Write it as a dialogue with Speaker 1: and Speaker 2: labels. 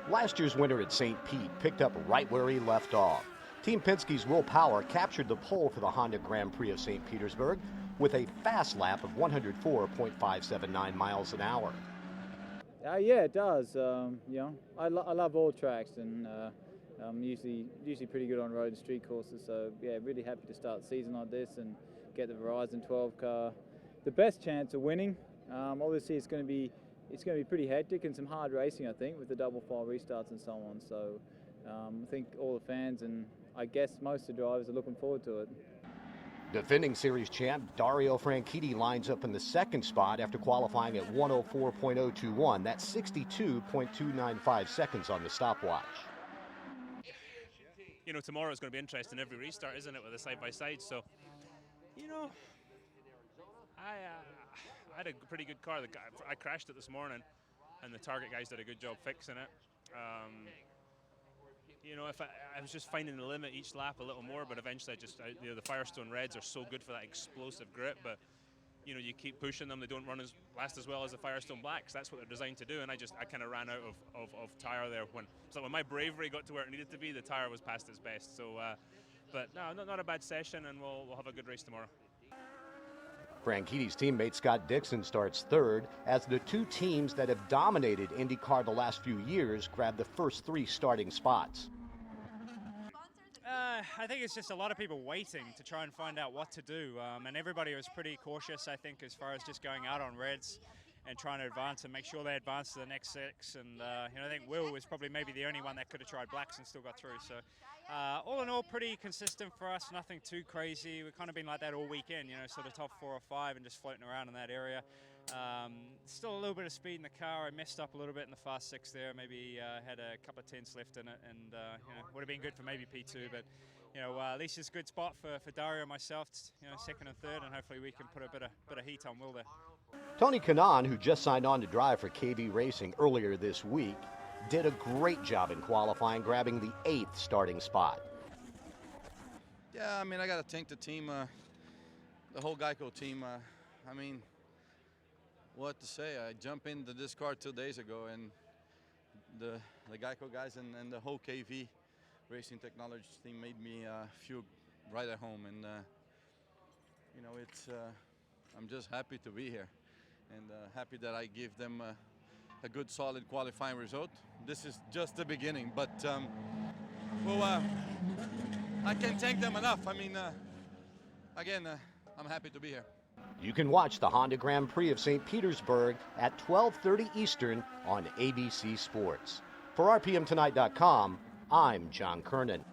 Speaker 1: Last year's winner at St. Pete picked up right where he left off. Team Penske's Will Power captured the pole for the Honda Grand Prix of St. Petersburg with a fast lap of 104.579 miles an hour.
Speaker 2: Yeah, it does. I love all tracks, and I'm usually pretty good on road and street courses. So yeah, really happy to start the season like this and get the Verizon 12 car. The best chance of winning. Obviously, it's going to be pretty hectic and some hard racing, I think, with the double file restarts and so on. So I think all the fans and I guess most of the drivers are looking forward to it.
Speaker 1: Defending series champ Dario Franchitti lines up in the second spot after qualifying at 104.021. That's 62.295 seconds on the stopwatch.
Speaker 3: You know, tomorrow is going to be interesting every restart, isn't it, with the side-by-side? So, you know, I had a pretty good car. I crashed it this morning, and the Target guys did a good job fixing it. You know, if I was just finding the limit each lap a little more, but eventually you know, the Firestone Reds are so good for that explosive grip, but you know, you keep pushing them, they don't last as well as the Firestone Blacks. That's what they're designed to do, and I kind of ran out of tire there. When my bravery got to where it needed to be, the tire was past its best. So, but no, not a bad session, and we'll have a good race tomorrow.
Speaker 1: Franchitti's teammate Scott Dixon starts third as the two teams that have dominated IndyCar the last few years grab the first three starting spots.
Speaker 4: I think it's just a lot of people waiting to try and find out what to do, and everybody was pretty cautious, I think, as far as just going out on reds and trying to advance and make sure they advance to the next six. And you know, I think Will was probably maybe the only one that could have tried blacks and still got through. So all in all, pretty consistent for us, nothing too crazy. We've kind of been like that all weekend, you know, sort of top 4 or 5 and just floating around in that area. Still a little bit of speed in the car. I messed up a little bit in the fast 6 there. Maybe had a couple of tenths left in it, and you know, would have been good for maybe P2. But you know, at least it's a good spot for Dario and myself. You know, second and third, and hopefully we can put a bit of heat on Will there.
Speaker 1: Tony Kanaan, who just signed on to drive for KV Racing earlier this week, did a great job in qualifying, grabbing the 8th starting spot.
Speaker 5: Yeah, I mean, I got to thank the team, the whole Geico team. I mean, what to say? I jumped into this car 2 days ago, and the Geico guys and the whole KV Racing Technology team made me feel right at home. And you know, I'm just happy to be here, and happy that I give them a good, solid qualifying result. This is just the beginning, but I can't thank them enough. I mean, again, I'm happy to be here.
Speaker 1: You can watch the Honda Grand Prix of St. Petersburg at 12:30 Eastern on ABC Sports. For RPMTonight.com, I'm John Kernan.